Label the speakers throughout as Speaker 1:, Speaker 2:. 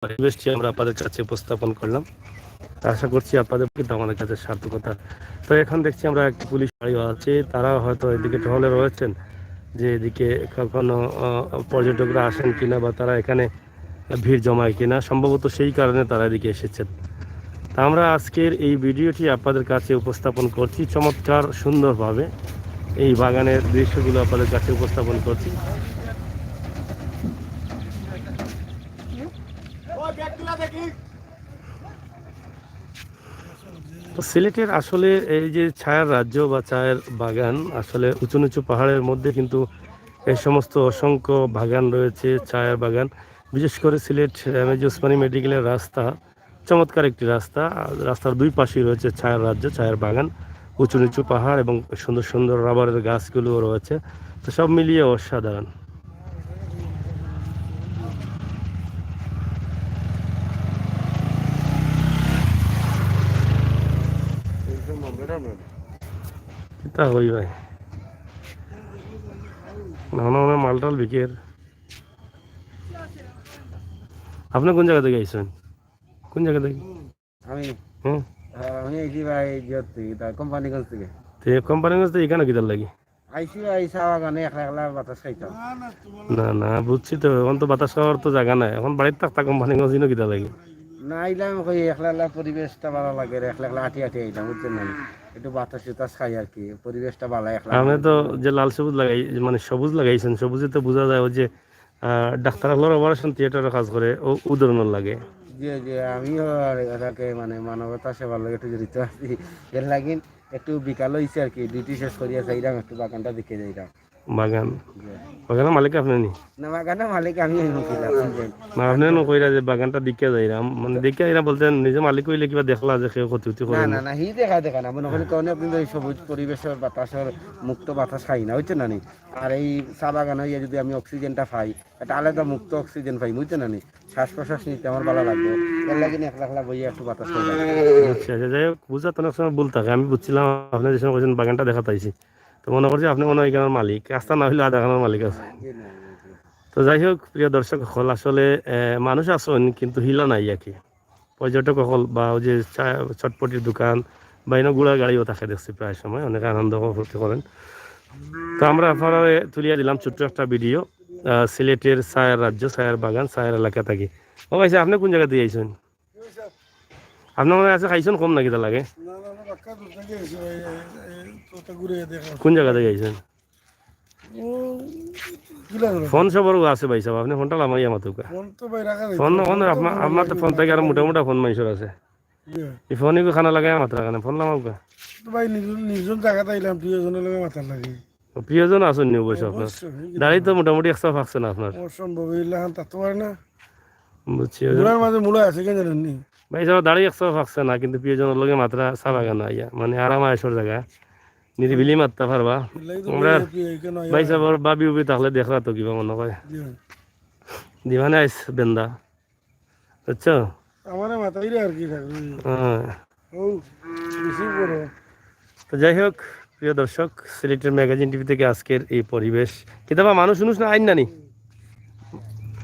Speaker 1: পরিবেশটি আমরা আপনাদের কাছে উপস্থাপন করলাম। আশা করছি আপনাদের কিন্তু আমাদের কাছে সার্থকতা। তো এখন দেখছি আমরা একটি পুলিশ গাড়ি আছে, তারা হয়তো এদিকে টহলে রয়েছেন যে এদিকে কখনো পর্যটকরা আসেন কিনা বা তারা এখানে ভিড় জমায় কিনা, সম্ভবত সেই কারণে তারা এদিকে এসেছেন। তা আমরা আজকের এই ভিডিওটি আপনাদের কাছে উপস্থাপন করছি চমৎকার সুন্দরভাবে, এই বাগানের দৃশ্যগুলো আপনাদের কাছে উপস্থাপন করছি। তো সিলেটের আসলে এই যে ছায়ার রাজ্য বা ছায়ের বাগান, আসলে উঁচু নিচু পাহাড়ের মধ্যে কিন্তু এই সমস্ত অসংখ্য বাগান রয়েছে, ছায়ার বাগান। বিশেষ করে সিলেট এমএজি ওসমানী মেডিকেলের রাস্তা চমৎকার একটি রাস্তা। রাস্তার দুই পাশেই রয়েছে ছায়ার রাজ্য, ছায়ার বাগান, উঁচু নিচু পাহাড় এবং সুন্দর সুন্দর রাবারের গাছগুলোও রয়েছে। তো সব মিলিয়ে অসাধারণ। তা হই ভাই না মালটাল বিকের। আপনি কোন জায়গা থেকে আইছেন? কোন জায়গা থেকে?
Speaker 2: আমি
Speaker 1: হ্যাঁ,
Speaker 2: আমি আইছি ভাই ইয়ত থেকে কোম্পানিগঞ্জ থেকে
Speaker 1: কোম্পানিগঞ্জ থেকে এখানে কিদার লাগি?
Speaker 2: আইছি ভাই চা বাগানে একলা একলা বাতাস খাইতাম।
Speaker 1: না বুঝছি তো, এখন তো বাতাস খাওয়ার তো জায়গা নাই, এখন বাড়িতে থাকতা কোম্পানিগঞ্জ কিদা লাগে?
Speaker 2: না আইলাম কই একলা একলা পরিবেশটা ভালো লাগে একলা একলা হাঁটি হাঁটি আইলাম বুঝছেন না একটু বাতাস টাতাস খাই আর কি পরিবেশটা ভালো একলা
Speaker 1: আপনি তো যে লাল সবুজ লাগাই, মানে সবুজ লাগাইছেন, সবুজে তো বোঝা যায় ওই যে ডাক্তার হলোর অপারেশন থিয়েটারে কাজ করে ও উদাহরণ লাগে।
Speaker 2: যে যে আমিও এটাকে মানে মানবতা সেবার লাগে একটু জড়িত আছি এর লাগিন একটু বিকাল হয়েছে আর কি ডিউটি শেষ করিয়া চাইলাম একটু বাগানটা দেখে যাইলাম।
Speaker 1: বাগান বাগানের মালিক আপনি নি?
Speaker 2: না বাগানের মালিক আমি নুকিলাম
Speaker 1: না আপনি নকইরা যে বাগানটা দিকে যাইরাম, মানে দিকে যাইরা বলতেন নিজে মালিক হইলে কিবা দেখলা যে কেউ ক্ষতি উতি
Speaker 2: না
Speaker 1: করে
Speaker 2: না
Speaker 1: না?
Speaker 2: না হি দেখা না মনে করি কোনো কিন্তু এই সবুজ পরিবেশের বাতাসের মুক্ত বাতাস খাই না বুঝছেন না নি আর এই চা বাগান হইয়া যদি আমি অক্সিজেনটা পাই একটা আলাদা মুক্ত অক্সিজেন পাই বুঝছেন না নি শ্বাস প্রশ্বাস নিতে আমার ভালো লাগবে এর লাগে একলা একলা বইয়া একটু বাতাস খাই।
Speaker 1: আচ্ছা আচ্ছা, যাই হোক, বুঝা তো অনেক সময় ভুল থাকে। আমি বুঝছিলাম আপনি যে সময় বলছেন বাগানটা দেখা পাইছি, তো মনে করছি আপনি মনে হয় এখানের মালিক, রাস্তা না হইলে আধা খানের মালিক আছে। তো যাই হোক, প্রিয় দর্শক সকল, আসলে মানুষ আসেন কিন্তু হিলা নাই আর কি। পর্যটক সকল বা ওই যে চটপটির দোকান বা এনে গুড়া গাড়িও থাকে দেখছি প্রায় সময়, অনেক আনন্দ করতে করেন। তো আমরা আপনারা তুলিয়া দিলাম ছোট্ট একটা ভিডিও সিলেটের ছায়ার রাজ্য, ছায়ার বাগান, ছায়ার এলাকা থাকি। ও ভাই আপনি কোন জায়গা দিয়ে আইছেন? আপনার মনে আছে খাইছেন কম নাকি তা লাগে? কোন জায়গা থেকে আইছেন? ফোন সবার আছে ভাই সাহেব, আপনি ফোনটা লামাই আমার তো ফোন না আপনার তো ফোন থেকে আর মোটা মোটা ফোন মানুষের আছে, এই ফোনই খানা লাগাই মাত্র কারণে ফোন লামাও
Speaker 3: ভাই নিজন জায়গাতে আইলাম প্রিয়জনের লগে মাথার লাগে।
Speaker 1: প্রিয়জন আসুন নি অবশ্য আপনার দাড়ি তো মোটামুটি একশো ফাঁকছে না আপনার?
Speaker 3: অসম্ভব ইলাহান তাতো পারে না,
Speaker 1: বুঝছি
Speaker 3: মুলার মাঝে মুলা আছে কেন জানেন নি
Speaker 1: ভাই সাহেব, দাড়ি একশো ফাঁকছে না কিন্তু প্রিয়জনের লগে মাত্রা সাবাগান আইয়া মানে আরাম আয়সর জায়গা নিরিবিলি মারতে পারবা। আমরা ভাই সাহেব বাবি উবি থাকলে দেখলা তো কিবা মনে করে দিবানে আইস বেন্দা বুঝছো?
Speaker 3: আমার মাথায় আর কি থাকবে
Speaker 1: হ্যাঁ।
Speaker 3: ও বেশি বড়।
Speaker 1: তো যাই হোক, প্রিয় দর্শক, সিলেটের ম্যাগাজিন টিভি থেকে আজকের এই পরিবেশ। কিতাবা মানুষ শুনুস না আইন নানি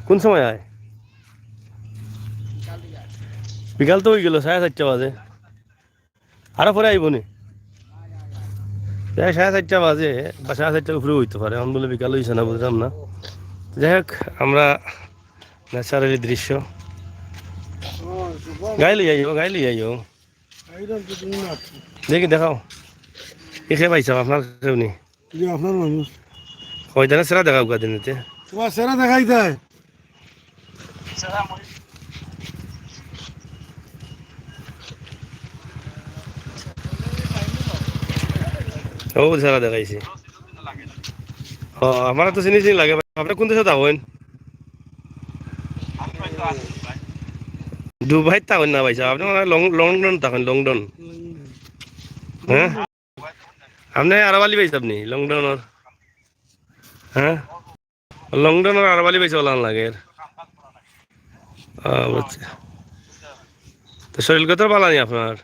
Speaker 1: কোন সময় আয়? বিকাল তো হয়ে গেল, 4:30 বাজে, আরো পরে আইব নি? 4:30 বাজে বা 4:30 উপরে হইতে পারে, আমি বলে বিকাল হয়েছে না বুঝলাম না। যাই হোক, আমরা ন্যাচারালি দৃশ্য গাইলি আইও দেখি দেখাও কি খেয়ে পাইছ আপনার কেউ নি?
Speaker 3: আপনার মানুষ
Speaker 1: হয়তো সেরা দেখাও দিনেতে
Speaker 3: তোমার সেরা দেখাই দেয়।
Speaker 1: ও সেরা দেখাইছি। ও আমার তো চিনি চিনি লাগে। আপনি কোন দেশে থাকেন? দুবাই থাকেন না ভাইসা, আপনি লন্ডন থাকেন? লন্ডন? হ্যাঁ, আপনি আরবালি পাইছে আপনি লন্ডনের? হ্যাঁ, লন্ডনের আরবালি পাইছে ওলান লাগে। বুঝছি। তো শরীর কত ভালো নি আপনার?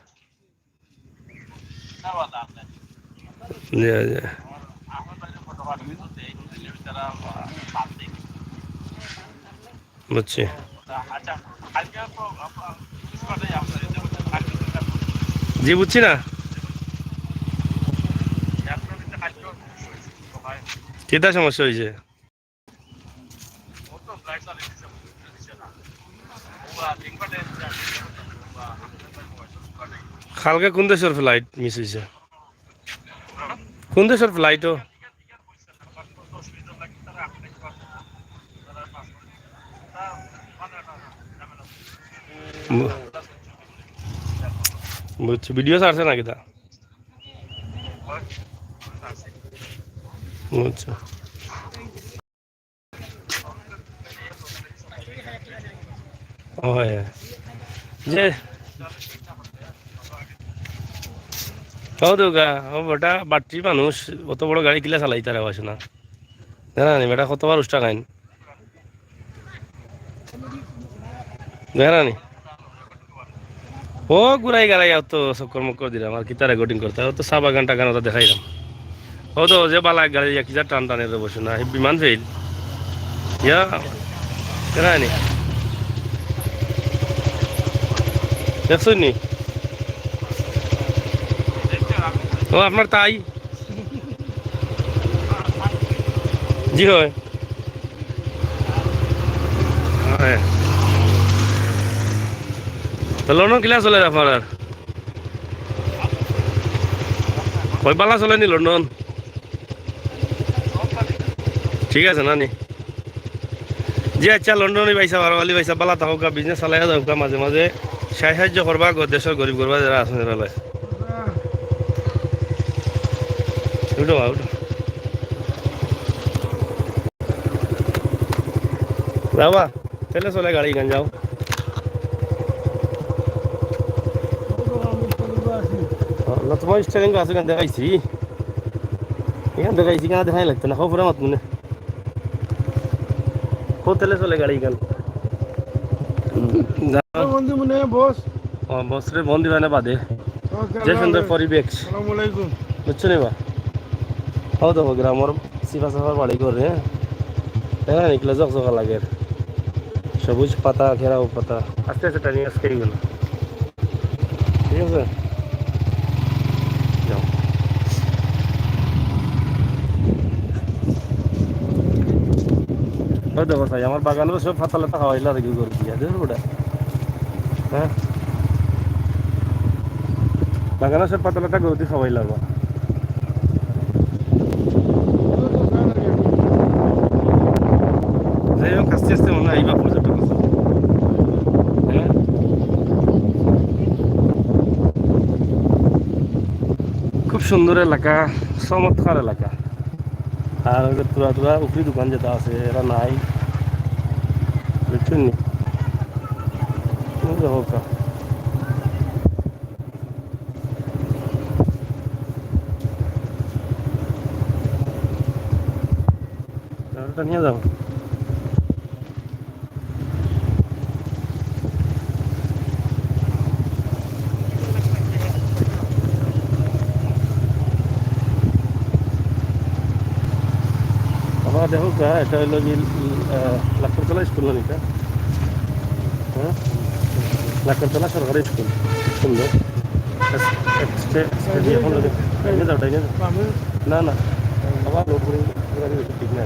Speaker 1: বুঝছি। জি বুঝছি না কেটা সমস্যা হয়েছে কালকে কোন দেশের ফ্লাইট মিস হয়েছে কোন দেশের ফ্লাইটও বুঝছি ভিডিও ছাড়ছে নাকি তা আচ্ছা ও হ্যাঁ যে হৌদা ও বেটা বাট্রি মানুষ অত বড় গাড়ি কিলা চালাই তারা আসে না জানা নি বেটা কতবার উষ্টা খাইন জানা নি ও ঘুরাই গাড়াই তো চক্কর মক্কর দিলাম আর কিতা রেকর্ডিং করতে ও তো চা বাগান টাগান ওটা দেখাইলাম ও তো যে বালা গাড়ি কিতা টান টানের বসে না বিমান ফেল ইয়া জানা নি দেখছেন নি ও আপনার তাই জি হয় হ্যাঁ তো লন্ডন কিলা চলে আপনার আর কয় পালা চলে নি লন্ডন ঠিক আছে না নি জি আচ্ছা লন্ডনে পাইসা বারোয়ালি পাইসা পালা থাকা বিজনেস চালাই থাকা মাঝে মাঝে সাহায্য করবা দেশের গরিব করবা যারা আছেন এরা উঠো উঠো যাবা তাহলে চলে গাড়ি গান যাও না তোমার স্টাইলিং আছে গান দেখাইছি এখান দেখাইছি কেন দেখাই লাগতো না খবরে মাত মনে হোটেলে চলে গাড়ি গান
Speaker 3: বন্ধু মনে বস
Speaker 1: ও বছরে বন্দি হয় না বাদে যে সুন্দর পরিবেশ
Speaker 3: আসসালামাইকুম
Speaker 1: বুঝছো নি বা হও তো গ্রামের সিফা সাফার বাড়ি করে দেখা নিকলে জকজকা লাগে সবুজ পাতা ঘেরাও পাতা আস্তে আস্তে টানি আজকে গেল ঠিক আছে যাও ও দেখো ভাই আমার বাগানে সব পাতা লাতা খাওয়াইলা দেখি করে দিয়া দেখো ওটা হ্যাঁ বাগানে সব পাতা লাতা গরুতি খাওয়াইলা বা যাই হোক আস্তে আস্তে মনে হয় আইবা পর্যটক হ্যাঁ খুব সুন্দর এলাকা চমৎকার এলাকা আর তোরা তোরা উপরি দোকান যেটা আছে এরা নাই বুঝছেন নি হোক নিয়ে যাবো আবার দেখো এটা হলো যে লাখরতলা স্কুল না এটা হ্যাঁ লাখরতলা সরকারি স্কুল সুন্দর না না আবার ঠিক না